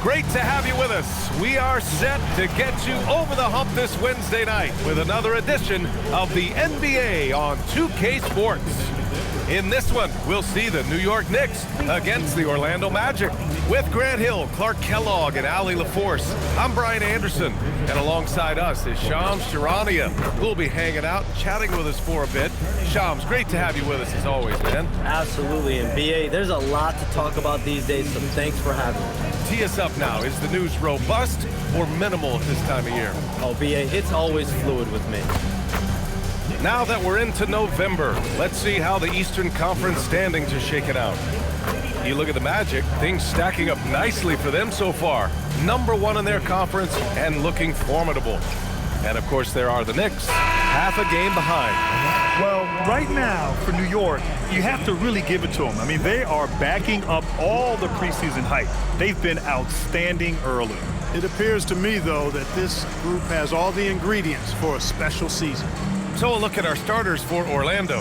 Great to have you with us. We are set to get you over the hump this Wednesday night with another edition of the NBA on 2K Sports. In this one, we'll see the New York Knicks against the Orlando Magic. With Grant Hill, Clark Kellogg, and Allie LaForce, I'm Brian Anderson, and alongside us is Shams Charania, who'll be hanging out, chatting with us for a bit. Shams, great to have you with us as always, man. Absolutely, and BA, there's a lot to talk about these days, so thanks for having me. Tee us up now. Is the news robust or minimal at this time of year? Oh, BA, it's always fluid with me. Now that we're into November, let's see how the Eastern Conference standings are shaking out. You look at the Magic, things stacking up nicely for them so far. #1 in their conference and looking formidable. And of course there are the Knicks, half a game behind. Well, right now for New York, you have to really give it to them. I mean, they are backing up all the preseason hype. They've been outstanding early. It appears to me, though, that this group has all the ingredients for a special season. So a look at our starters for Orlando.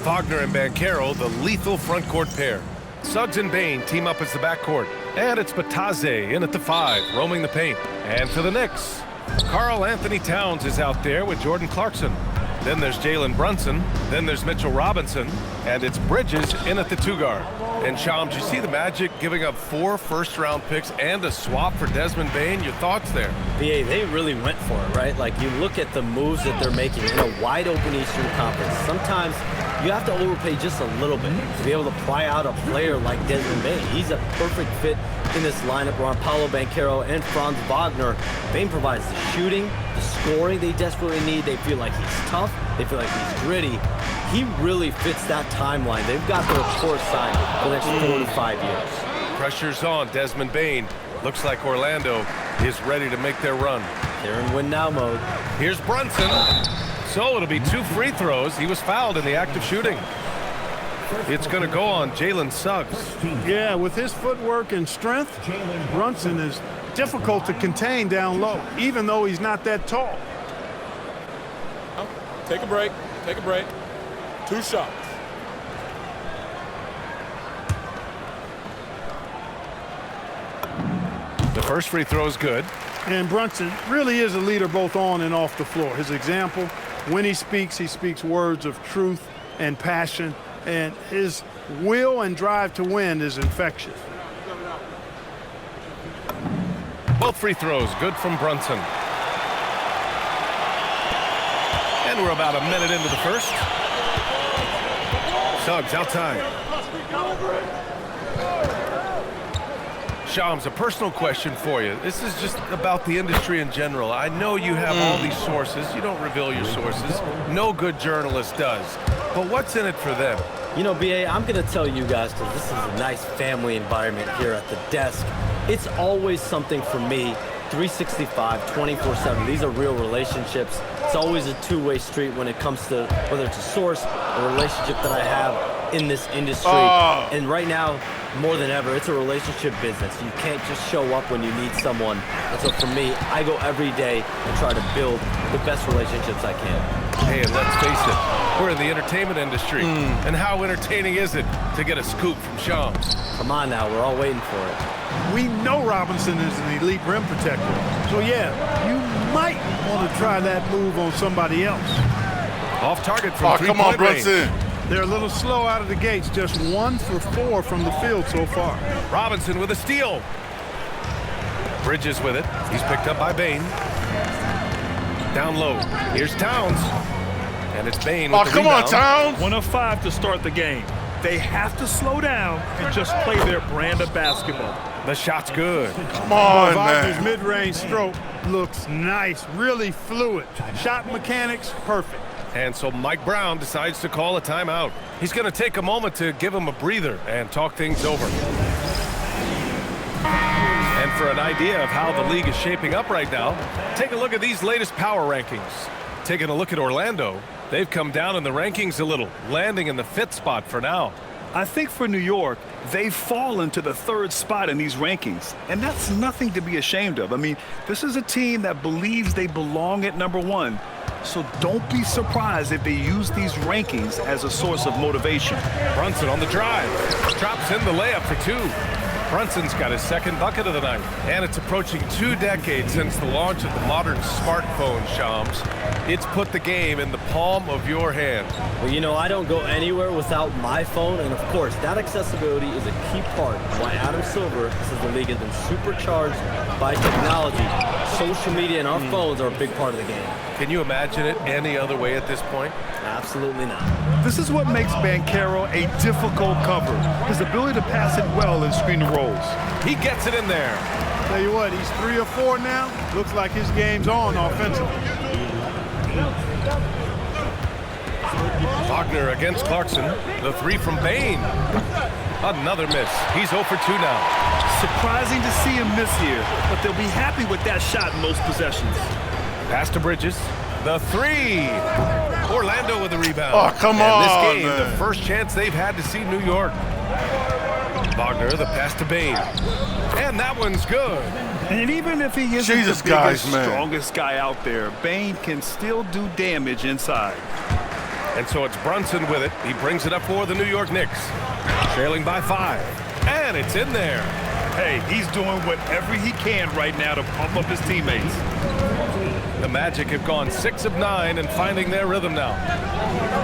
Wagner and Banchero, the lethal front court pair. Suggs and Bane team up as the backcourt. And it's Bataze in at the 5, roaming the paint. And for the Knicks, Karl Anthony Towns is out there with Jordan Clarkson. Then there's Jalen Brunson. Then there's Mitchell Robinson. And it's Bridges in at the 2 guard. And Shams, you see the Magic giving up 4 first-round picks and a swap for Desmond Bane. Your thoughts there? BA, they really went for it, right? Like, you look at the moves that they're making in a wide-open Eastern Conference. Sometimes you have to overpay just a little bit to be able to pry out a player like Desmond Bane. He's a perfect fit in this lineup around Paolo Banchero and Franz Wagner. Bane provides the shooting, the scoring they desperately need. They feel like he's tough. They feel like he's gritty. He really fits that timeline. They've got their core signed for the next 4 to 5 years. Pressure's on Desmond Bane. Looks like Orlando is ready to make their run. They're in win-now mode. Here's Brunson. So it'll be 2 free throws. He was fouled in the act of shooting. It's going to go on Jalen Suggs. Yeah, with his footwork and strength, Brunson is difficult to contain down low, even though he's not that tall. Take a break. Take a break. 2 shots. The first free throw is good. And Brunson really is a leader both on and off the floor. His example, when he speaks words of truth and passion, and his will and drive to win is infectious. Both free throws good from Brunson. And we're about a minute into the first. Suggs outside. Shams, a personal question for you. This is just about the industry in general. I know you have all these sources. You don't reveal your sources. No good journalist does. But what's in it for them? You know, BA, I'm going to tell you guys, because this is a nice family environment here at the desk. It's always something for me, 365, 24/7. These are real relationships. It's always a two-way street when it comes to whether it's a source, a relationship that I have in this industry. And right now, more than ever, it's a relationship business. You can't just show up when you need someone. And so for me, I go every day and try to build the best relationships I can. Hey, and let's face it, we're in the entertainment industry. And how entertaining is it to get a scoop from Shams? Come on now, we're all waiting for it. We know Robinson is an elite rim protector. So, yeah, you might want to try that move on somebody else. Off target from three-point come on, range. Brunson. They're a little slow out of the gates, just 1 for 4 from the field so far. Robinson with a steal. Bridges with it. He's picked up by Bane. Down low. Here's Towns. And it's Bane with the come rebound. on, Towns. 1 of 5 to start the game. They have to slow down and just play their brand of basketball. The shot's good. Come on, Wagner's man. mid-range stroke looks nice, really fluid. Shot mechanics, perfect. And so Mike Brown decides to call a timeout. He's going to take a moment to give him a breather and talk things over. And for an idea of how the league is shaping up right now, take a look at these latest power rankings. Taking a look at Orlando, they've come down in the rankings a little, landing in the 5th spot for now. I think for New York, they've fallen to the 3rd spot in these rankings, and that's nothing to be ashamed of. I mean, this is a team that believes they belong at #1, so don't be surprised if they use these rankings as a source of motivation. Brunson on the drive, drops in the layup for 2. Brunson's got his second bucket of the night, and it's approaching 2 decades since the launch of the modern smartphone, Shams. It's put the game in the palm of your hand. Well, you know, I don't go anywhere without my phone, and of course, that accessibility is a key part of why Adam Silver says the league has been supercharged by technology. Social media and our phones are a big part of the game. Can you imagine it any other way at this point? Absolutely not. This is what makes Banchero a difficult cover. His ability to pass it well and screen the rolls. He gets it in there. Tell you what, he's 3 or 4 now. Looks like his game's on offensively. Wagner against Clarkson. The 3 from Bain. Another miss. He's 0 for 2 now. Surprising to see him miss here, but they'll be happy with that shot in most possessions. Pass to Bridges. The 3. Orlando with the rebound. Oh, come and on, this game, man. the first chance they've had to see New York. Wagner, the pass to Bain. And that one's good. And even if he isn't Jesus, the guys, biggest, man. strongest guy out there, Bain can still do damage inside. And so it's Brunson with it. He brings it up for the New York Knicks. Trailing by 5. And it's in there. Hey, he's doing whatever he can right now to pump up his teammates. The Magic have gone 6 of 9 and finding their rhythm now.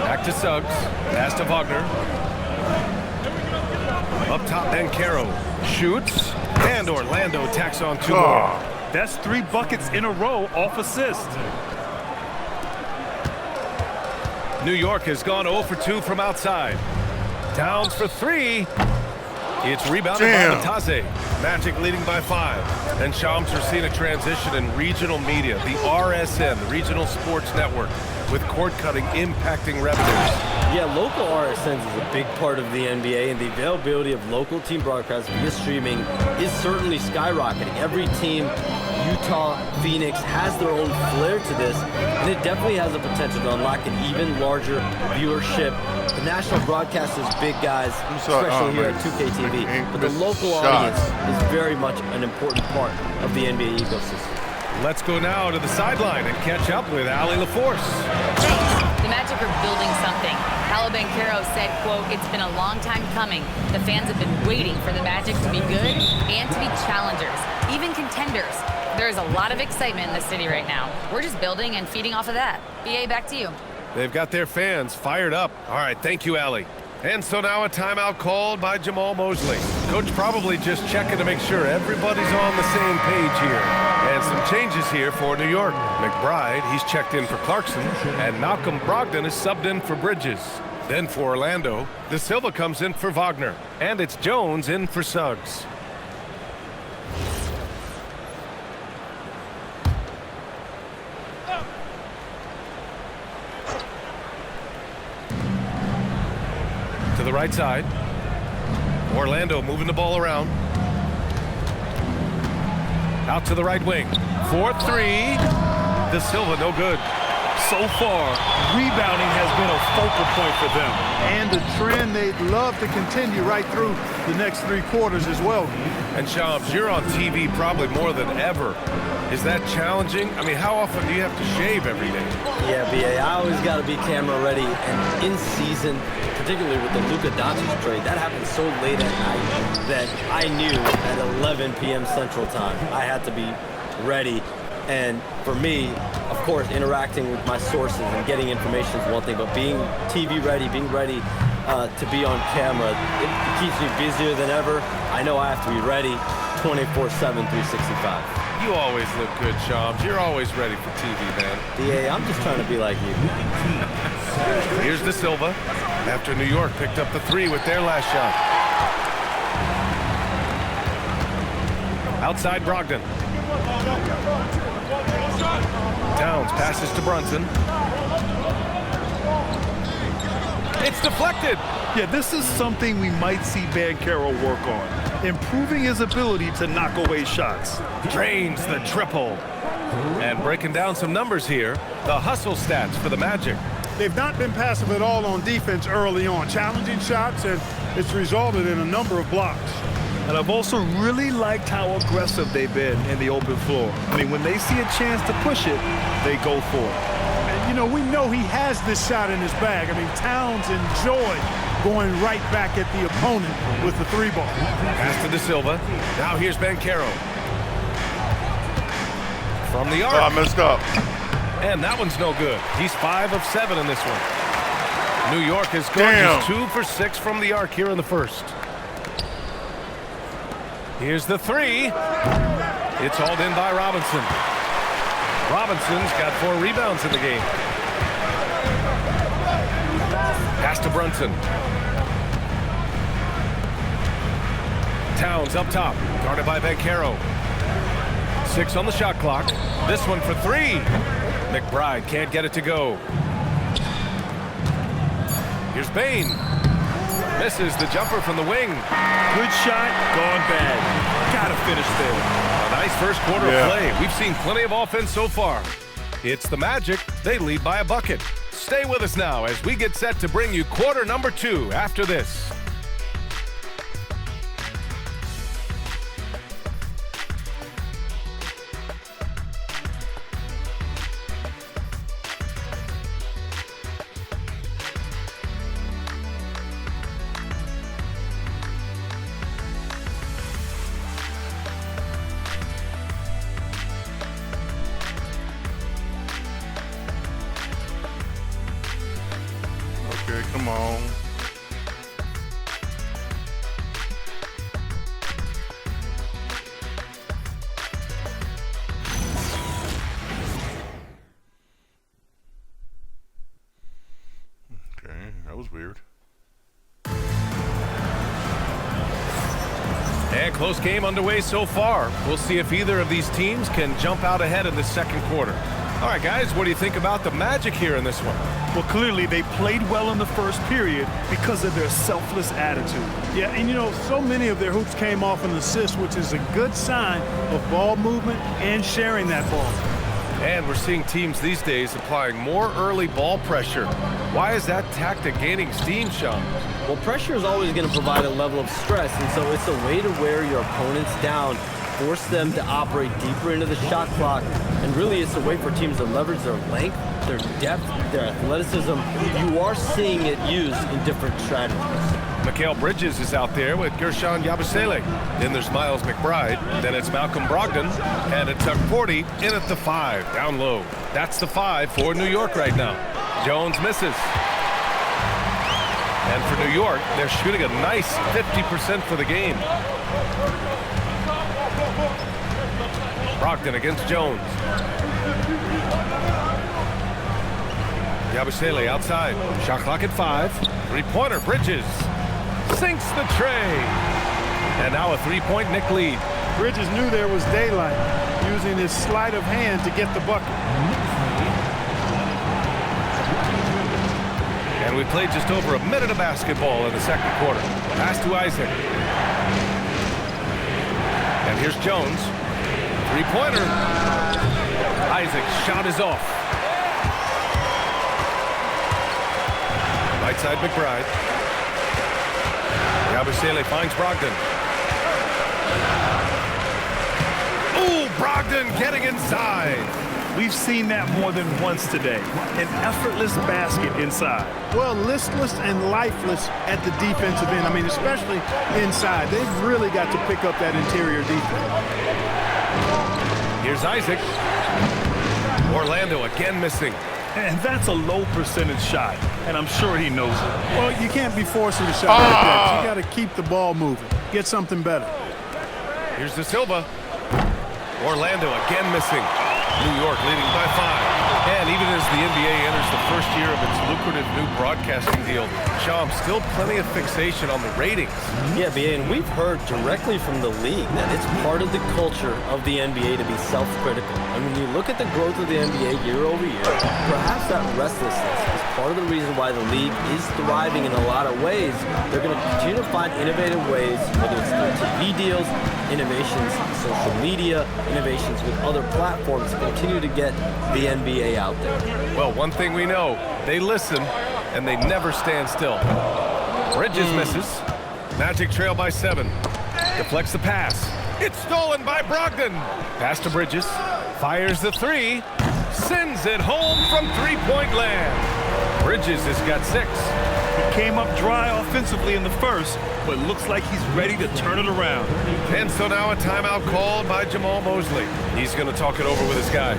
Back to Suggs. Pass to Wagner. Up top, Banchero shoots. And Orlando tacks on 2 more. That's 3 buckets in a row off assist. New York has gone 0 for 2 from outside. Towns for 3. It's rebounded by Matase. Magic leading by 5. And Shams are seeing a transition in regional media. The RSN, the Regional Sports Network, with cord-cutting impacting revenues. Yeah, local RSNs is a big part of the NBA, and the availability of local team broadcasts via streaming is certainly skyrocketing. Every team, Utah, Phoenix, has their own flair to this, and it definitely has the potential to unlock an even larger viewership. The national broadcast is big, guys, especially here at 2K TV, but the local audience is very much an important part of the NBA ecosystem. Let's go now to the sideline and catch up with Allie LaForce. The Magic are building something. Paolo Banchero said, quote, "It's been a long time coming. The fans have been waiting for the Magic to be good and to be challengers, even contenders. There's a lot of excitement in the city right now. We're just building and feeding off of that." BA, back to you. They've got their fans fired up. All right, thank you, Allie. And so now a timeout called by Jamal Mosley. Coach probably just checking to make sure everybody's on the same page here. And some changes here for New York. McBride, he's checked in for Clarkson, and Malcolm Brogdon is subbed in for Bridges. Then for Orlando, De Silva comes in for Wagner, and it's Jones in for Suggs. To the right side. Orlando moving the ball around. Out to the right wing. 4-3. De Silva, no good. So far, rebounding has been a focal point for them. And a trend they'd love to continue right through the next 3 quarters as well. And Shams, you're on TV probably more than ever. Is that challenging? I mean, how often do you have to shave every day? Yeah, BA, I always got to be camera ready, and in season, particularly with the Luka Doncic trade, that happened so late at night that I knew at 11 p.m. Central Time I had to be ready. And for me, of course, interacting with my sources and getting information is one thing, but being TV ready, being ready to be on camera, it keeps me busier than ever. I know I have to be ready 24/7, 365. You always look good, Shams. You're always ready for TV, man. BA, I'm just trying to be like you. Here's De Silva. After New York picked up the 3 with their last shot. Outside Brogdon. Towns passes to Brunson. It's deflected. Yeah, this is something we might see Banchero work on. Improving his ability to knock away shots. Drains the triple. And breaking down some numbers here, the hustle stats for the Magic. They've not been passive at all on defense early on, challenging shots, and it's resulted in a number of blocks. And I've also really liked how aggressive they've been in the open floor. I mean, when they see a chance to push it, they go for it. And, you know, we know he has this shot in his bag. I mean, Towns enjoyed going right back at the opponent with the 3-ball. Pass to De Silva. Now here's Banchero. From the arc. Oh, I messed up. And that one's no good. He's 5 of 7 in this one. New York has gone just 2 for 6 from the arc here in the first. Here's the 3. It's hauled in by Robinson. Robinson's got 4 rebounds in the game. Pass to Brunson. Towns up top, guarded by Banchero. 6 on the shot clock. This one for 3. McBride can't get it to go. Here's Bain. Misses the jumper from the wing. Good shot, gone bad. Gotta finish there. A nice first quarter of play. We've seen plenty of offense so far. It's the Magic. They lead by a bucket. Stay with us now as we get set to bring you quarter number 2 after this. Okay, come on. Okay, that was weird. And close game underway so far. We'll see if either of these teams can jump out ahead in the second quarter. All right, guys, what do you think about the Magic here in this one? Well, clearly they played well in the first period because of their selfless attitude. Yeah, and you know, so many of their hoops came off an assist, which is a good sign of ball movement and sharing that ball. And we're seeing teams these days applying more early ball pressure. Why is that tactic gaining steam, Sean? Well, pressure is always going to provide a level of stress, and so it's a way to wear your opponents down, force them to operate deeper into the shot clock, and really it's a way for teams to leverage their length, their depth, their athleticism. You are seeing it used in different strategies. Mikal Bridges is out there with Gershon Yabusele. Then there's Miles McBride. Then it's Malcolm Brogdon. And it's Tuck 40 in at the 5, down low. That's the 5 for New York right now. Jones misses. And for New York, they're shooting a nice 50% for the game. Brogdon against Jones. Yabusele outside. Shot clock at 5. Three-pointer, Bridges. Sinks the tray. And now a 3-point Knick lead. Bridges knew there was daylight, using his sleight of hand to get the bucket. And we played just over a minute of basketball in the second quarter. Pass to Isaac. And here's Jones. Three-pointer. Isaac's shot is off. Right side McBride. Yabusele finds Brogdon. Ooh, Brogdon getting inside. We've seen that more than once today. An effortless basket inside. Well, listless and lifeless at the defensive end. I mean, especially inside. They've really got to pick up that interior defense. Here's Isaac. Orlando again missing. And that's a low percentage shot, and I'm sure he knows it. Well, you can't be forcing a shot like that. You got to keep the ball moving. Get something better. Here's De Silva. Orlando again missing. New York leading by 5. And even as the NBA enters the first year of its lucrative new broadcasting deal, Sham, still plenty of fixation on the ratings. Yeah, BA, and we've heard directly from the league that it's part of the culture of the NBA to be self-critical. And when you look at the growth of the NBA year over year, perhaps that restlessness is part of the reason why the league is thriving in a lot of ways. They're going to continue to find innovative ways, whether it's through TV deals, innovations, social media, innovations with other platforms, to continue to get the NBA out there. Well, one thing we know, they listen and they never stand still. Bridges misses. Magic trail by 7. Deflects the pass. It's stolen by Brogdon. Pass to Bridges. Fires the 3. Sends it home from three-point land. Bridges has got 6. He came up dry offensively in the first, but looks like he's ready to turn it around. And so now a timeout called by Jamal Mosley. He's going to talk it over with his guys.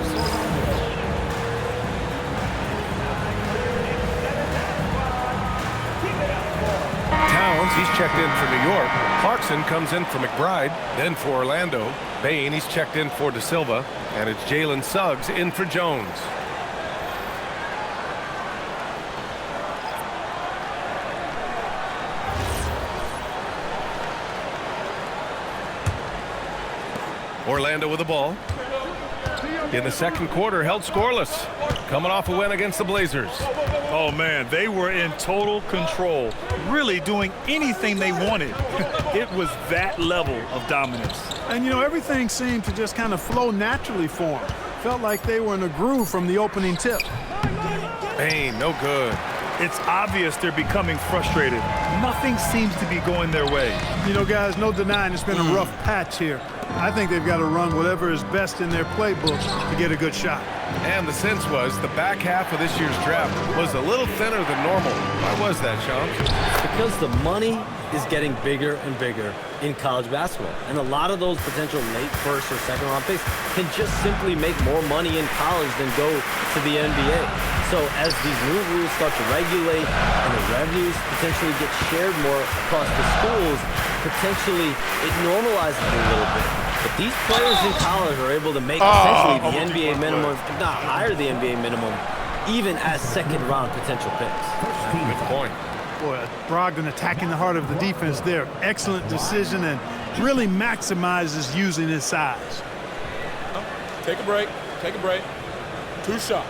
Towns, he's checked in for New York. Clarkson comes in for McBride, then for Orlando. Bain, he's checked in for De Silva. And it's Jalen Suggs in for Jones. Orlando with the ball. In the second quarter, held scoreless. Coming off a win against the Blazers. Oh, man, they were in total control, really doing anything they wanted. It was that level of dominance. And, you know, everything seemed to just kind of flow naturally for them. Felt like they were in a groove from the opening tip. Bain, no good. It's obvious they're becoming frustrated. Nothing seems to be going their way. You know, guys, no denying it's been a rough patch here. I think they've got to run whatever is best in their playbook to get a good shot. And the sense was the back half of this year's draft was a little thinner than normal. Why was that, Sean? Because the money is getting bigger and bigger in college basketball. And a lot of those potential late first or second round picks can just simply make more money in college than go to the NBA. So as these new rules start to regulate and the revenues potentially get shared more across the schools, potentially it normalizes it a little bit. But these players in college are able to make essentially the NBA minimum, if not higher the NBA minimum, even as second round potential picks. Good point. Boy, Brogdon attacking the heart of the defense there. Excellent decision and really maximizes using his size. Take a break. Take a break. 2 shots.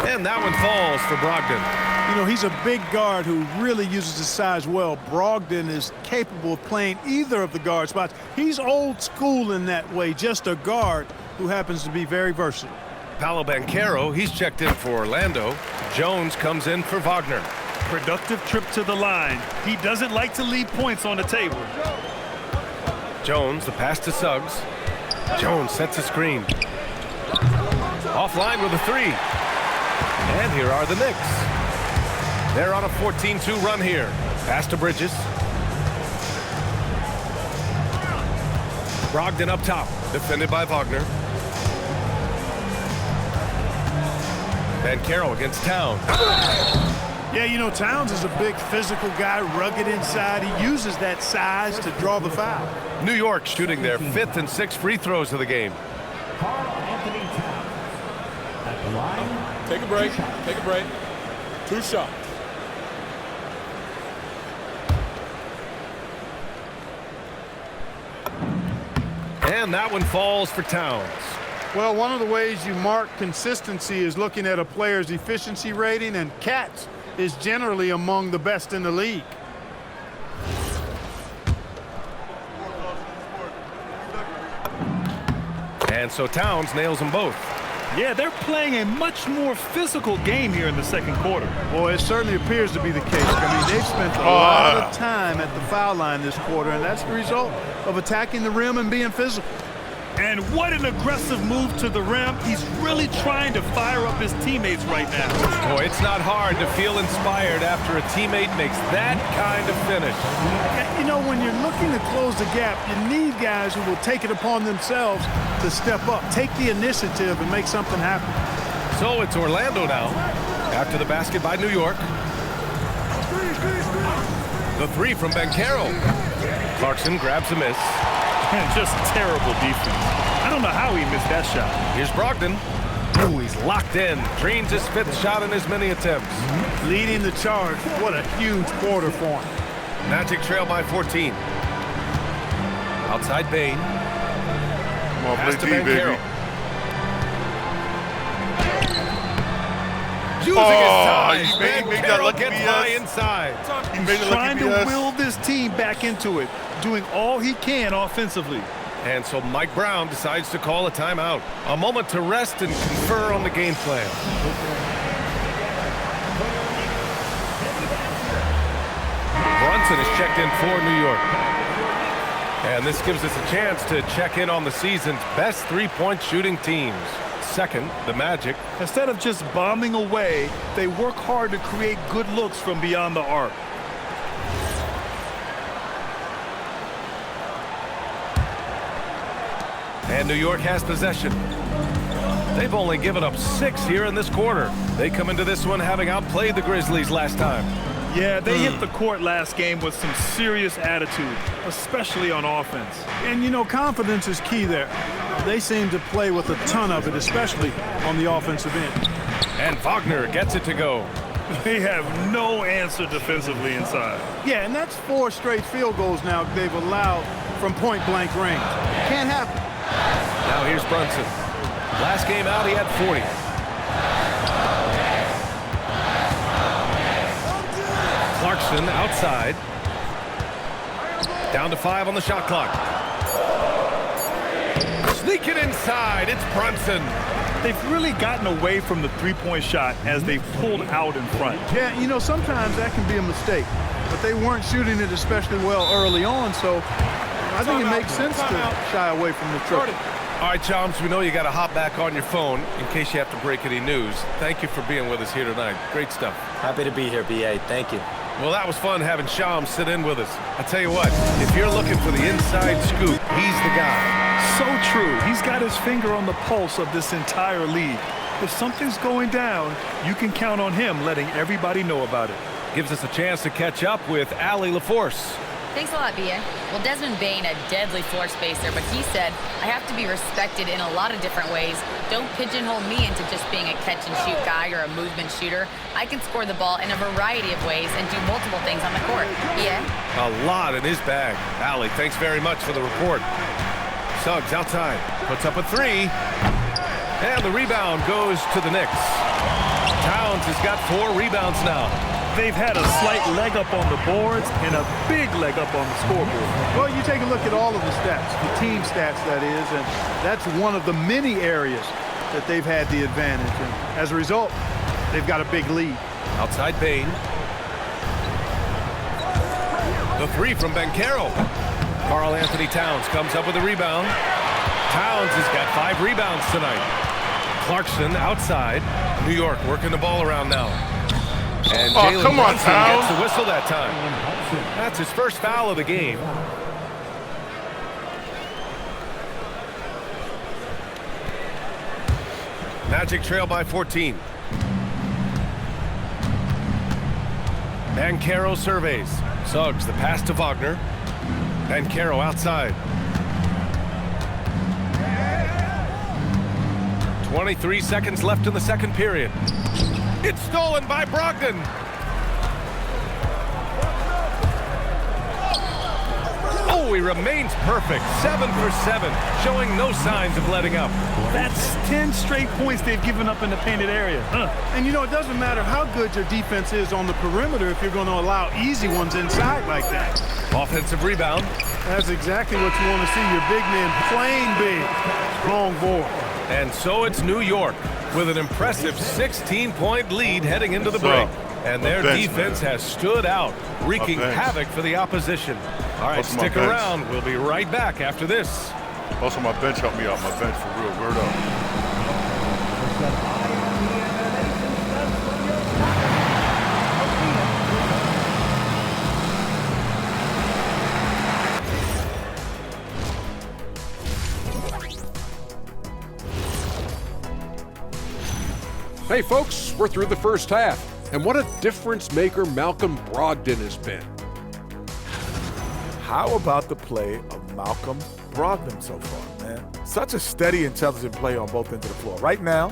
And that one falls for Brogdon. You know, he's a big guard who really uses his size well. Brogdon is capable of playing either of the guard spots. He's old school in that way, just a guard who happens to be very versatile. Paolo Banchero, he's checked in for Orlando. Jones comes in for Wagner. Productive trip to the line. He doesn't like to leave points on the table. Jones, the pass to Suggs. Jones sets a screen. Offline with a three. And here are the Knicks. They're on a 14-2 run here. Pass to Bridges. Brogdon up top, defended by Wagner. Banchero against Towns. Yeah, you know, Towns is a big physical guy, rugged inside. He uses that size to draw the foul. New York shooting their 5th and 6th free throws of the game. Take a break. Take a break. 2 shots. And that one falls for Towns. Well, one of the ways you mark consistency is looking at a player's efficiency rating, and Katz is generally among the best in the league. And so Towns nails them both. Yeah, they're playing a much more physical game here in the second quarter. Boy, it certainly appears to be the case. I mean, they've spent a lot of time at the foul line this quarter, and that's the result of attacking the rim and being physical. And what an aggressive move to the rim. He's really trying to fire up his teammates right now. Boy, it's not hard to feel inspired after a teammate makes that kind of finish. You know, when you're looking to close the gap, you need guys who will take it upon themselves to step up, take the initiative, and make something happen. So it's Orlando now, after the basket by New York. The three from Banchero. Clarkson grabs a miss. And just terrible defense. I don't know how he missed that shot. Here's Brogdon. Ooh, he's locked in. Drains his 5th shot in as many attempts. Leading the charge. What a huge quarter for him. Magic trail by 14. Outside Bain. Come on, Pass to play D, Banchero. baby. Using his size. he made that Banchero lucky gets BS. by inside. He made it Trying like to BS. will this team back into it, doing all he can offensively. And so Mike Brown decides to call a timeout. A moment to rest and confer on the game plan. Brunson is checked in for New York. And this gives us a chance to check in on the season's best three-point shooting teams. Second, the Magic. Instead of just bombing away, they work hard to create good looks from beyond the arc. And New York has possession. They've only given up 6 here in this quarter. They come into this one having outplayed the Grizzlies last time. Yeah, they hit the court last game with some serious attitude, especially on offense. And, you know, confidence is key there. They seem to play with a ton of it, especially on the offensive end. And Wagner gets it to go. They have no answer defensively inside. Yeah, and that's 4 straight field goals now they've allowed from point-blank range. Can't happen. Now here's Brunson. Last game out, he had 40. Clarkson outside. Down to 5 on the shot clock. Sneaking inside, it's Brunson. They've really gotten away from the three-point shot as they've pulled out in front. Yeah, you know, sometimes that can be a mistake, but they weren't shooting it especially well early on, so I think it makes sense to shy away from the triple. All right, Chomps, we know you got to hop back on your phone in case you have to break any news. Thank you for being with us here tonight. Great stuff. Happy to be here, B.A. Thank you. Well, that was fun having Shams sit in with us. I tell you what, if you're looking for the inside scoop, he's the guy. So true. He's got his finger on the pulse of this entire league. If something's going down, you can count on him letting everybody know about it. Gives us a chance to catch up with Allie LaForce. Thanks a lot, B.A. Well, Desmond Bain, a deadly floor spacer, but he said, I have to be respected in a lot of different ways. Don't pigeonhole me into just being a catch-and-shoot guy or a movement shooter. I can score the ball in a variety of ways and do multiple things on the court. B.A.? A lot in his bag. Allie, thanks very much for the report. Suggs outside, puts up a 3. And the rebound goes to the Knicks. Towns has got 4 rebounds now. They've had a slight leg up on the boards and a big leg up on the scoreboard. Well, you take a look at all of the stats, the team stats, that is, and that's one of the many areas that they've had the advantage. And as a result, they've got a big lead. Outside Bain. The 3 from Banchero. Karl Anthony Towns comes up with a rebound. Towns has got 5 rebounds tonight. Clarkson outside. New York working the ball around now. And Jalen Brunson gets the whistle that time. That's his first foul of the game. Magic trail by 14. Banchero surveys. Suggs the pass to Wagner. Banchero outside. 23 seconds left in the second period. It's stolen by Brogdon. Oh, he remains perfect. 7 for 7, showing no signs of letting up. That's 10 straight points they've given up in the painted area. And, you know, it doesn't matter how good your defense is on the perimeter if you're going to allow easy ones inside like that. Offensive rebound. That's exactly what you want to see, your big men playing big. Strong board. And so it's New York with an impressive 16-point lead heading into the break. And their defense has stood out, wreaking havoc for the opposition. All right, stick around. We'll be right back after this. Also, my bench helped me out. My bench for real. Word up. Hey folks, we're through the first half, and what a difference maker Malcolm Brogdon has been. How about the play of Malcolm Brogdon so far, man? Such a steady, intelligent play on both ends of the floor. Right now,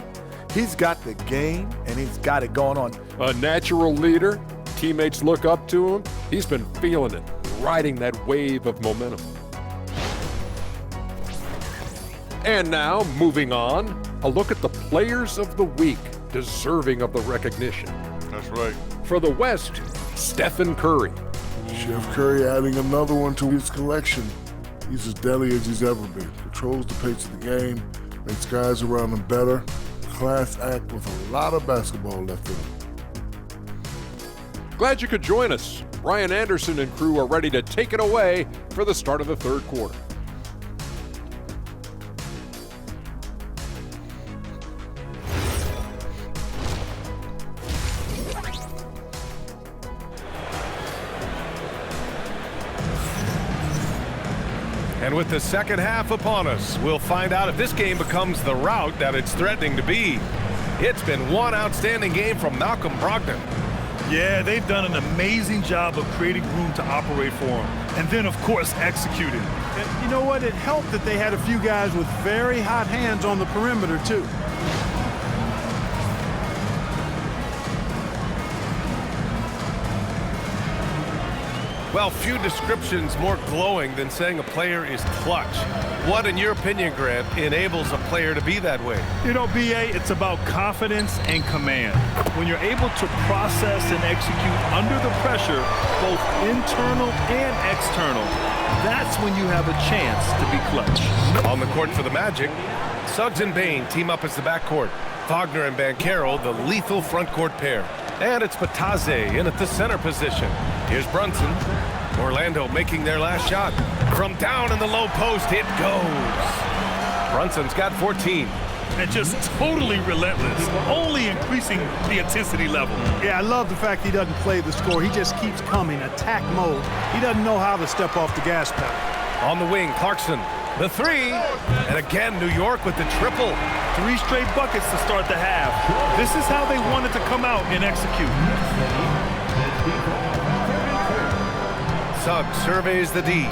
he's got the game, and he's got it going on. A natural leader, teammates look up to him. He's been feeling it, riding that wave of momentum. And now, moving on, a look at the players of the week deserving of the recognition. That's right. For the West, Stephen Curry. Chef Curry adding another one to his collection. He's as deadly as he's ever been. Controls the pace of the game, makes guys around him better. Class act with a lot of basketball left in him. Glad you could join us. Ryan Anderson and crew are ready to take it away for the start of the third quarter. And with the second half upon us, we'll find out if this game becomes the rout that it's threatening to be. It's been one outstanding game from Malcolm Brogdon. Yeah, they've done an amazing job of creating room to operate for him. And then, of course, executing. And you know what? It helped that they had a few guys with very hot hands on the perimeter, too. Well, few descriptions more glowing than saying a player is clutch. What, in your opinion, Grant, enables a player to be that way? You know, B.A., it's about confidence and command. When you're able to process and execute under the pressure, both internal and external, that's when you have a chance to be clutch. On the court for the Magic, Suggs and Bane team up as the backcourt. Wagner and Banchero, the lethal front court pair. And it's Bataze in at the center position. Here's Brunson. Orlando making their last shot. From down in the low post, it goes. Brunson's got 14. And just totally relentless, only increasing the intensity level. Yeah, I love the fact he doesn't play the score. He just keeps coming, attack mode. He doesn't know how to step off the gas pedal. On the wing, Clarkson, the three. And again, New York with the triple. 3 straight buckets to start the half. This is how they wanted to come out and execute. Suggs surveys the D.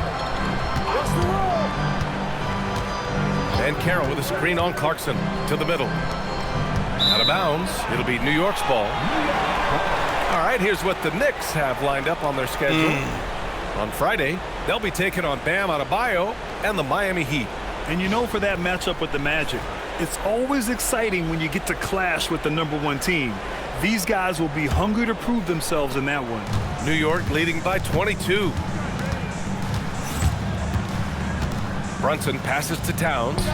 And Carroll with a screen on Clarkson to the middle. Out of bounds. It'll be New York's ball. All right, here's what the Knicks have lined up on their schedule. On Friday, they'll be taking on Bam Adebayo and the Miami Heat. And you know, for that matchup with the Magic, it's always exciting when you get to clash with the #1 team. These guys will be hungry to prove themselves in that one. New York leading by 22. Brunson passes to Towns.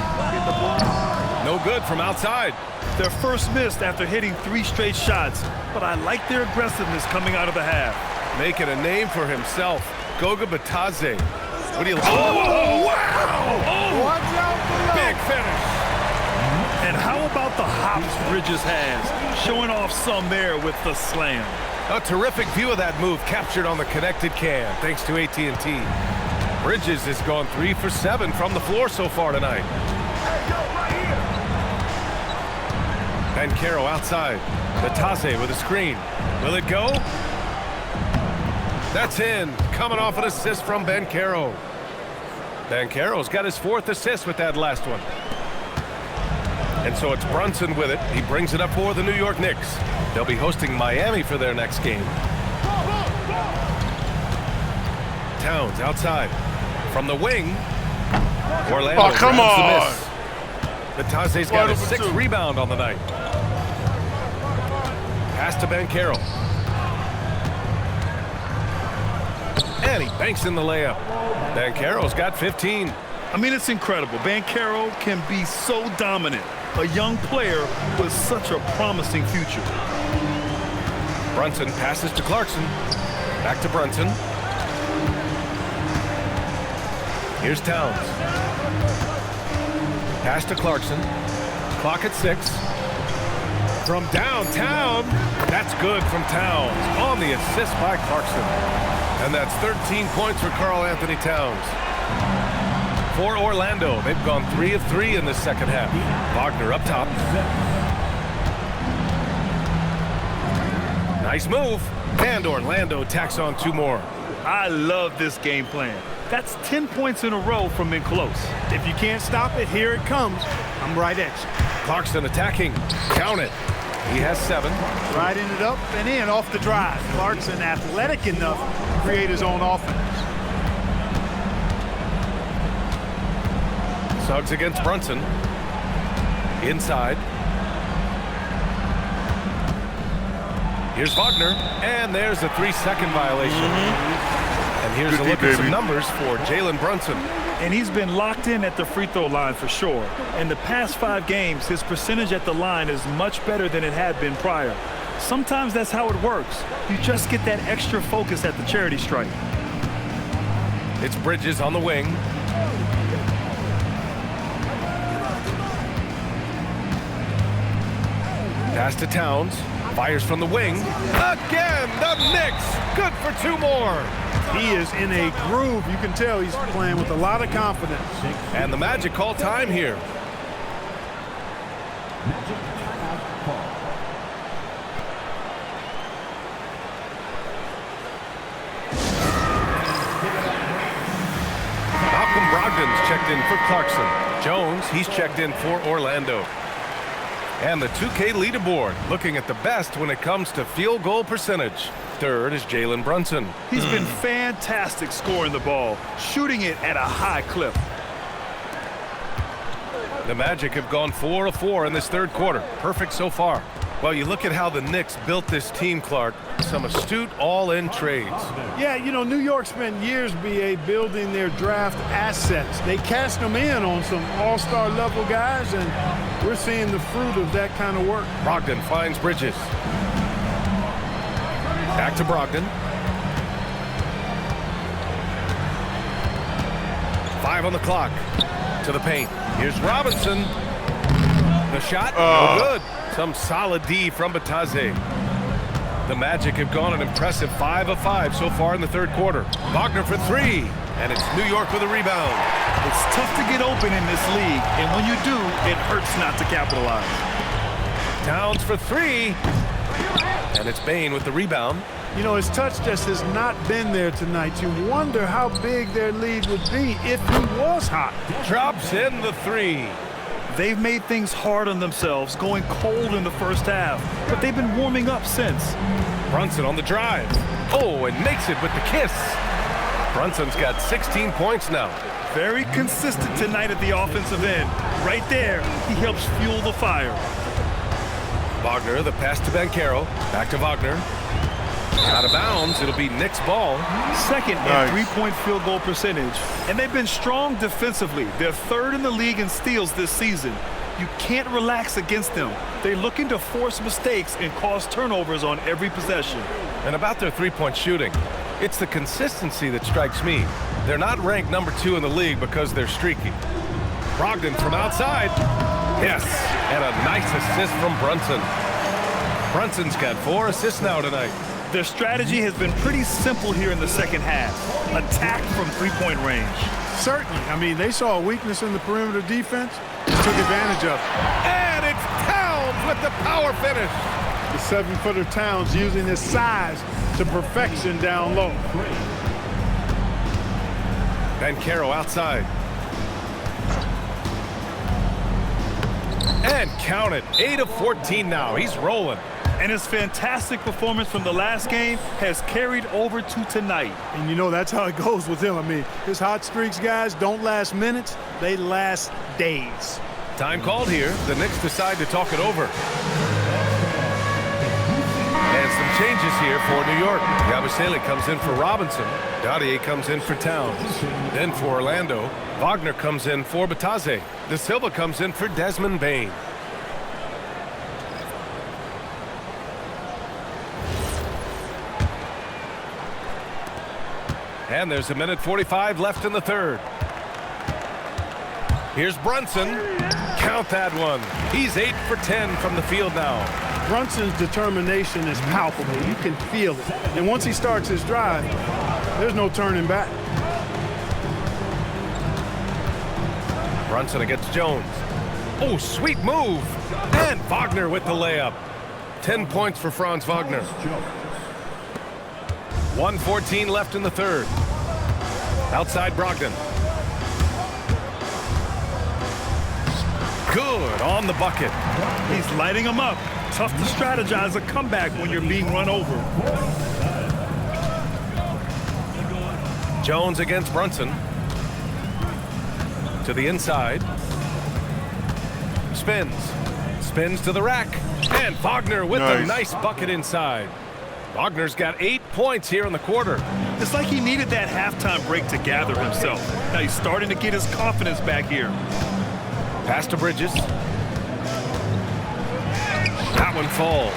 No good from outside. Their first missed after hitting 3 straight shots, but I like their aggressiveness coming out of the half. Making a name for himself, Goga Bataze. What do you like? Oh, wow! Oh, Watch out below. Big finish. And how about the hops Bridges has? Showing off some there with the slam. A terrific view of that move captured on the connected cam, thanks to AT&T. Bridges has gone 3 for 7 from the floor so far tonight. Banchero outside. Bataze with a screen. Will it go? That's in. Coming off an assist from Banchero. Banchero's got his 4th assist with that last one. And so it's Brunson with it. He brings it up for the New York Knicks. They'll be hosting Miami for their next game. Towns outside. From the wing, Orlando. Oh, come on. Bataze's got a 6th rebound on the night. Pass to Banchero. And he banks in the layup. Banchero's got 15. I mean, it's incredible. Banchero can be so dominant. A young player with such a promising future. Brunson passes to Clarkson. Back to Brunson. Here's Towns. Pass to Clarkson. Clock at 6. From downtown. That's good from Towns. On the assist by Clarkson. And that's 13 points for Karl Anthony Towns. For Orlando, they've gone 3 of 3 in this second half. Wagner up top. Nice move. And Orlando tacks on 2 more. I love this game plan. That's 10 points in a row from in close. If you can't stop it, here it comes. I'm right at you. Clarkson attacking. Count it. He has 7. Riding it up and in off the drive. Clarkson athletic enough to create his own offense. Suggs against Brunson. Inside. Here's Wagner. And there's a 3-second violation. And here's a look at some numbers for Jalen Brunson. And he's been locked in at the free throw line for sure. In the past 5 games, his percentage at the line is much better than it had been prior. Sometimes that's how it works. You just get that extra focus at the charity stripe. It's Bridges on the wing. Pass to Towns. Fires from the wing. Again, the Knicks. Good for 2 more. He is in a groove. You can tell he's playing with a lot of confidence. And the Magic call time here. Malcolm Brogdon's checked in for Clarkson. Jones, he's checked in for Orlando. And the 2K leaderboard, looking at the best when it comes to field goal percentage. Third is Jalen Brunson. He's been fantastic scoring the ball, shooting it at a high clip. The Magic have gone 4 of 4 in this third quarter. Perfect so far. Well, you look at how the Knicks built this team, Clark. Some astute all-in trades. Yeah, you know, New York spent years, BA, building their draft assets. They cast them in on some all-star level guys, and we're seeing the fruit of that kind of work. Brogdon finds Bridges. Back to Brogdon. 5 on the clock. To the paint. Here's Robinson. The shot, no good. Some solid D from Bataze. The Magic have gone an impressive 5 of 5 so far in the third quarter. Wagner for 3, and it's New York with a rebound. It's tough to get open in this league, and when you do, it hurts not to capitalize. Towns for 3, and it's Bane with the rebound. You know, his touch just has not been there tonight. You wonder how big their lead would be if he was hot. Drops in the 3. They've made things hard on themselves, going cold in the first half, but they've been warming up since. Brunson on the drive. Oh, and makes it with the kiss. Brunson's got 16 points now. Very consistent tonight at the offensive end. Right there, he helps fuel the fire. Wagner, the pass to Banchero. Back to Wagner. Out of bounds, it'll be Knicks ball. Second in three-point field goal percentage. And they've been strong defensively. They're third in the league in steals this season. You can't relax against them. They're looking to force mistakes and cause turnovers on every possession. And about their three-point shooting, it's the consistency that strikes me. They're not ranked number 2 in the league because they're streaky. Brogdon from outside. Yes, and a nice assist from Brunson. Brunson's got 4 assists now tonight. Their strategy has been pretty simple here in the second half. Attack from three-point range. Certainly. I mean, they saw a weakness in the perimeter defense and took advantage of it. And it's Towns with the power finish. The 7-footer Towns using his size to perfection down low. Banchero outside. And count it. 8 of 14 now. He's rolling. And his fantastic performance from the last game has carried over to tonight. And you know, that's how it goes with him. I mean, his hot streaks, guys, don't last minutes. They last days. Time called here. The Knicks decide to talk it over. And some changes here for New York. Yabusele comes in for Robinson. Dadier comes in for Towns. Then for Orlando, Wagner comes in for Bataze. De Silva comes in for Desmond Bane. And there's a minute 45 left in the third. Here's Brunson. Count that one. He's 8 for 10 from the field now. Brunson's determination is palpable. You can feel it. And once he starts his drive, there's no turning back. Brunson against Jones. Oh, sweet move. And Wagner with the layup. 10 points for Franz Wagner. 1:14 left in the third. Outside Brogdon. Good on the bucket. He's lighting them up. Tough to strategize a comeback when you're being run over. Jones against Brunson. To the inside. Spins. Spins to the rack. And Wagner with a nice bucket inside. Wagner's got 8 points here in the quarter. It's like he needed that halftime break to gather himself. Now he's starting to get his confidence back here. Pass to Bridges. That one falls.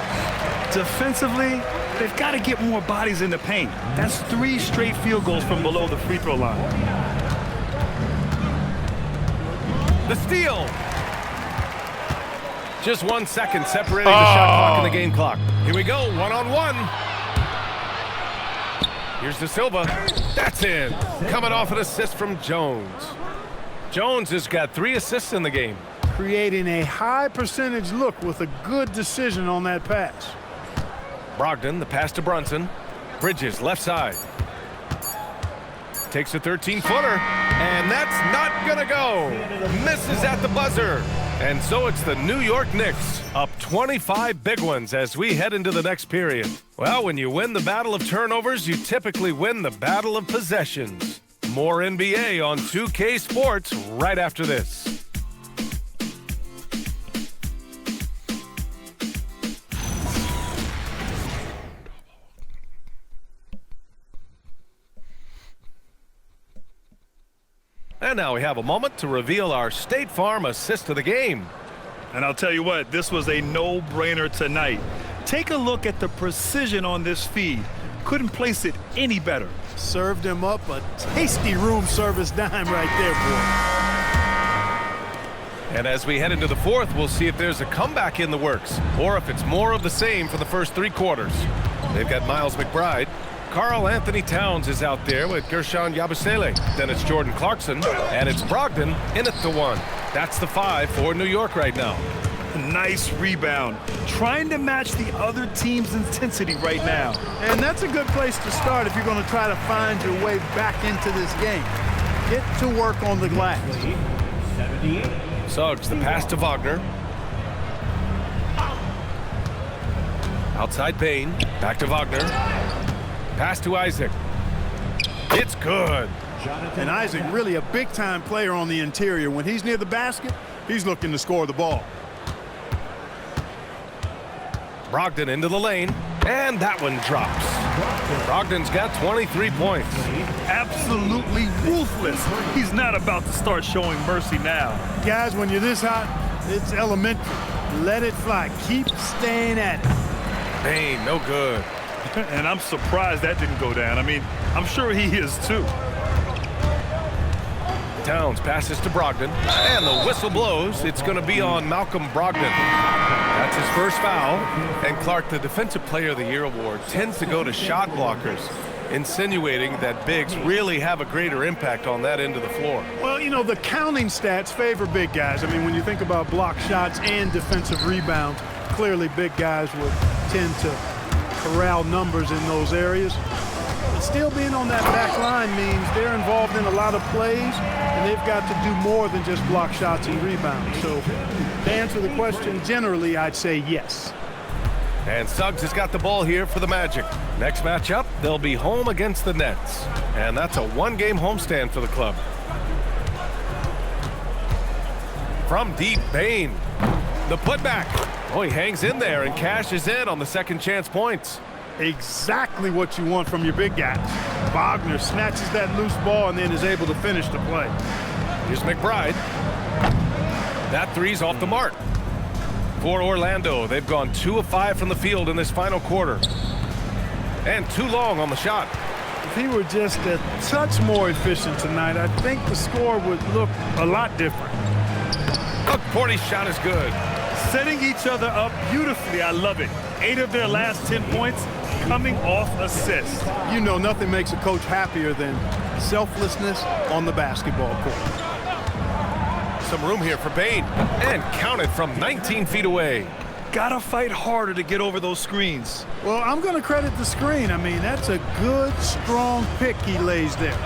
Defensively, they've got to get more bodies in the paint. That's 3 straight field goals from below the free throw line. The steal. Just 1 second separating the shot clock and the game clock. Here we go, one-on-one. Here's De Silva. That's in. Coming off an assist from Jones. Jones has got 3 assists in the game. Creating a high percentage look with a good decision on that pass. Brogdon, the pass to Brunson. Bridges, left side. Takes a 13-footer, and that's not gonna go. Misses at the buzzer. And so it's the New York Knicks, up 25 big ones as we head into the next period. Well, when you win the battle of turnovers, you typically win the battle of possessions. More NBA on 2K Sports right after this. And now we have a moment to reveal our State Farm assist of the game. And I'll tell you what, this was a no-brainer tonight. Take a look at the precision on this feed. Couldn't place it any better. Served him up a tasty room service dime right there, boy. And as we head into the fourth, we'll see if there's a comeback in the works or if it's more of the same for the first 3 quarters. They've got Miles McBride. Karl Anthony Towns is out there with Gershon Yabusele. Then it's Jordan Clarkson, and it's Brogdon in at the 1. That's the 5 for New York right now. Nice rebound. Trying to match the other team's intensity right now. And that's a good place to start if you're going to try to find your way back into this game. Get to work on the glass. Suggs, the pass to Wagner. Outside Payne, back to Wagner. Pass to Isaac. It's good. And Isaac really a big-time player on the interior. When he's near the basket, he's looking to score the ball. Brogdon into the lane, and that one drops. Brogdon's got 23 points. Absolutely ruthless. He's not about to start showing mercy now. Guys, when you're this hot, it's elementary. Let it fly. Keep staying at it. Payne, no good. And I'm surprised that didn't go down. I mean, I'm sure he is too. Towns passes to Brogdon, and the whistle blows. It's going to be on Malcolm Brogdon. That's his first foul. And Clark, the Defensive Player of the Year award tends to go to shot blockers, insinuating that bigs really have a greater impact on that end of the floor. Well, you know, the counting stats favor big guys. I mean, when you think about block shots and defensive rebounds, clearly big guys would tend to corral numbers in those areas. But still being on that back line means they're involved in a lot of plays, and they've got to do more than just block shots and rebounds. So to answer the question, generally, I'd say yes. And Suggs has got the ball here for the Magic. Next matchup, they'll be home against the Nets. And that's a 1-game homestand for the club. From deep, Payne. The putback. Oh, he hangs in there and cashes in on the second chance points. Exactly what you want from your big guys. Wagner snatches that loose ball and then is able to finish the play. Here's McBride. That three's off the mark. For Orlando, they've gone 2 of 5 from the field in this final quarter. And too long on the shot. If he were just a touch more efficient tonight, I think the score would look a lot different. Porty's shot is good. Setting each other up beautifully. I love it. 8 of their last 10 points coming off assists. You know, nothing makes a coach happier than selflessness on the basketball court. Some room here for Payne. And counted from 19 feet away. Gotta fight harder to get over those screens. Well, I'm going to credit the screen. I mean, that's a good, strong pick he lays there.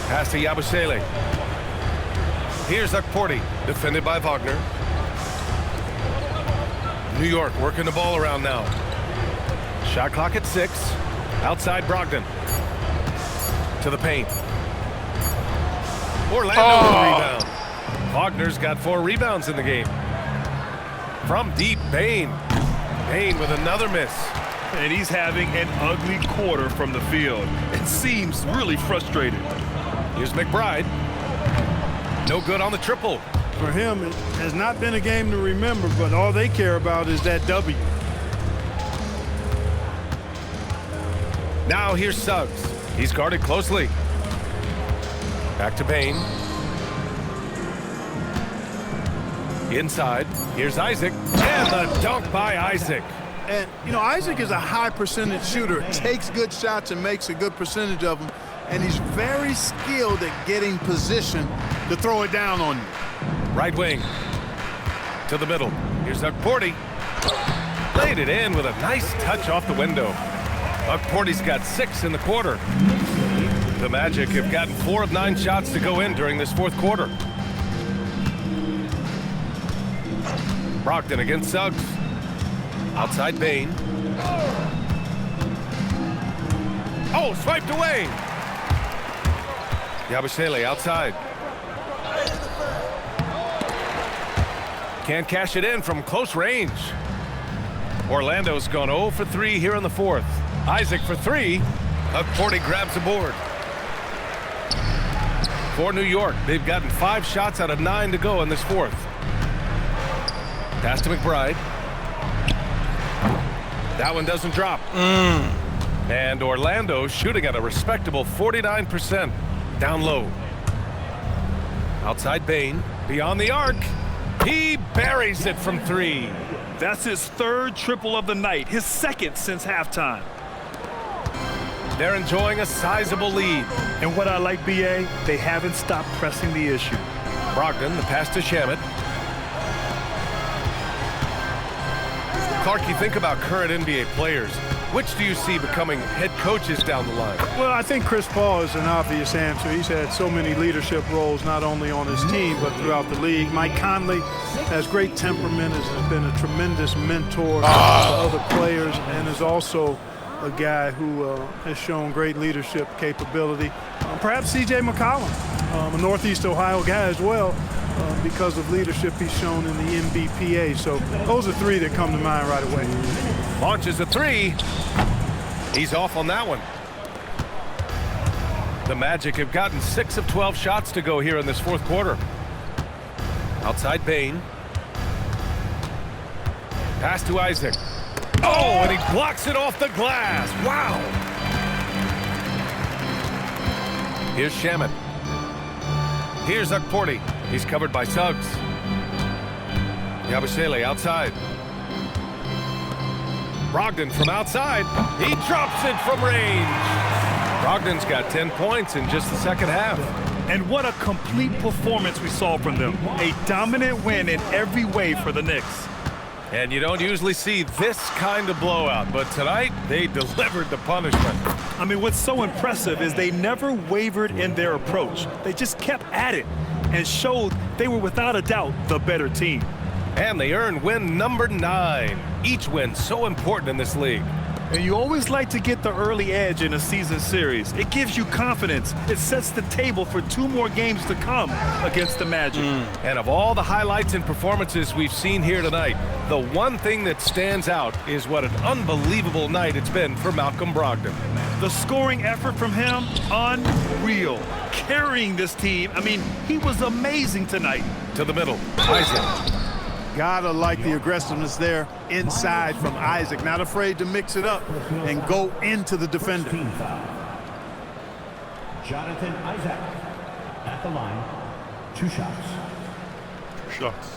Pass to Yabusele. Here's Porty, defended by Wagner. New York working the ball around now. Shot clock at 6. Outside Brogdon. To the paint. Orlando with the rebound. Wagner's got 4 rebounds in the game. From deep, Payne. Payne with another miss. And he's having an ugly quarter from the field. It seems really frustrated. Here's McBride. No good on the triple. For him, it has not been a game to remember, but all they care about is that W. Now here's Suggs. He's guarded closely. Back to Bain. Inside, here's Isaac. And the dunk by Isaac. And, you know, Isaac is a high percentage shooter, takes good shots and makes a good percentage of them. And he's very skilled at getting position to throw it down on you. Right wing to the middle. Here's Porty. Laid it in with a nice touch off the window. Porty's got 6 in the quarter. The Magic have gotten 4 of 9 shots to go in during this fourth quarter. Brogdon against Suggs. Outside Bain. Oh, swiped away. Yabusele outside. Can't cash it in from close range. Orlando's gone 0 for 3 here in the fourth. Isaac for 3. Porty grabs a board. For New York, they've gotten 5 shots out of 9 to go in this fourth. Pass to McBride. That one doesn't drop. And Orlando shooting at a respectable 49%. Down low. Outside Bain. Beyond the arc. He buries it from 3. That's his 3rd triple of the night, his 2nd since halftime. They're enjoying a sizable lead. And what I like, B.A., they haven't stopped pressing the issue. Brogdon, the pass to Shamet. Clark, you think about current NBA players. Which do you see becoming head coaches down the line? Well, I think Chris Paul is an obvious answer. He's had so many leadership roles, not only on his team, but throughout the league. Mike Conley has great temperament, has been a tremendous mentor to other players, and is also a guy who has shown great leadership capability. Perhaps C.J. McCollum, a Northeast Ohio guy as well, because of leadership he's shown in the NBPA. So those are 3 that come to mind right away. Launches a 3. He's off on that one. The Magic have gotten 6 of 12 shots to go here in this fourth quarter. Outside Bain. Pass to Isaac. Oh, and he blocks it off the glass. Wow. Here's Shamet. Here's Porty. He's covered by Suggs. Yabusele outside. Brogdon from outside. He drops it from range. Brogdon's got 10 points in just the second half. And what a complete performance we saw from them. A dominant win in every way for the Knicks. And you don't usually see this kind of blowout, but tonight they delivered the punishment. I mean, what's so impressive is they never wavered in their approach. They just kept at it and showed they were without a doubt the better team. And they earned win number 9. Each win so important in this league. And you always like to get the early edge in a season series. It gives you confidence. It sets the table for 2 more games to come against the Magic. And of all the highlights and performances we've seen here tonight, the one thing that stands out is what an unbelievable night it's been for Malcolm Brogdon. The scoring effort from him, unreal. Carrying this team, I mean, he was amazing tonight. To the middle, Isaac. Gotta like the aggressiveness there inside from Isaac. Not afraid to mix it up and go into the defender. Jonathan Isaac at the line. 2 shots. 2 shots.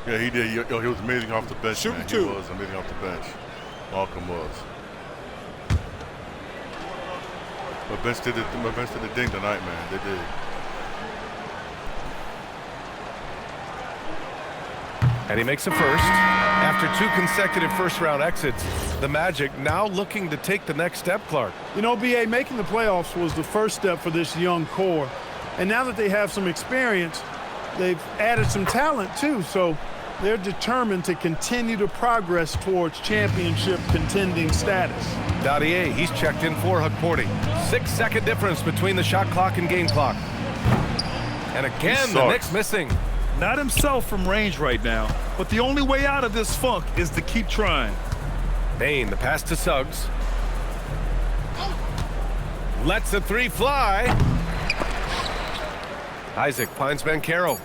Yeah, he did. He was amazing off the bench. Shooting man. 2. He was amazing off the bench. Malcolm was. My bench did the ding tonight, man. They did. And he makes a first. After 2 consecutive first-round exits, the Magic now looking to take the next step, Clark. You know, B.A., making the playoffs was the first step for this young core. And now that they have some experience, they've added some talent, too. So they're determined to continue to progress towards championship contending status. Dadier, he's checked in for Porty. 6-second difference between the shot clock and game clock. And again, the Knicks missing. Not himself from range right now, but the only way out of this funk is to keep trying. Bain, the pass to Suggs. Lets the 3 fly. Isaac finds Banchero.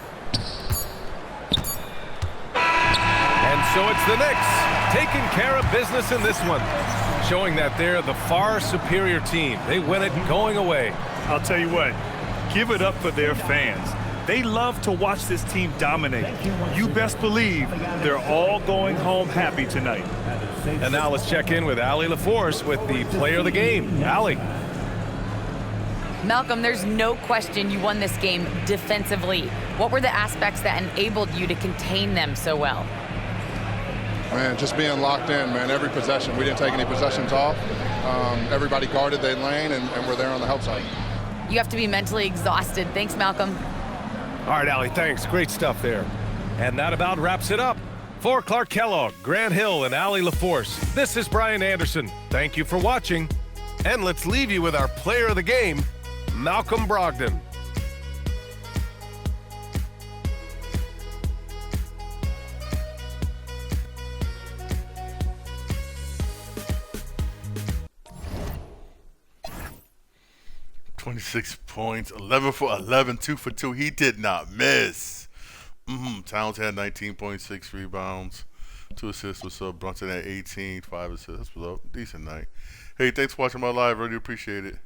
And so it's the Knicks taking care of business in this one. showing that they're the far superior team. They win it going away. I'll tell you what, give it up for their fans. They love to watch this team dominate. You best believe they're all going home happy tonight. And now let's check in with Allie LaForce with the player of the game. Allie. Malcolm, there's no question you won this game defensively. What were the aspects that enabled you to contain them so well? Man, just being locked in, man, every possession. We didn't take any possessions off. Everybody guarded their lane, and we're there on the help side. You have to be mentally exhausted. Thanks, Malcolm. All right, Allie, thanks. Great stuff there. And that about wraps it up. For Clark Kellogg, Grant Hill, and Allie LaForce, this is Brian Anderson. Thank you for watching. And let's leave you with our player of the game, Malcolm Brogdon. "26 points, 11 for 11, 2 for 2. He did not miss. Towns had 19.6 rebounds, 2 assists. What's up? Brunson had 18, 5 assists. What's up? Decent night. Hey, thanks for watching my live. Really appreciate it.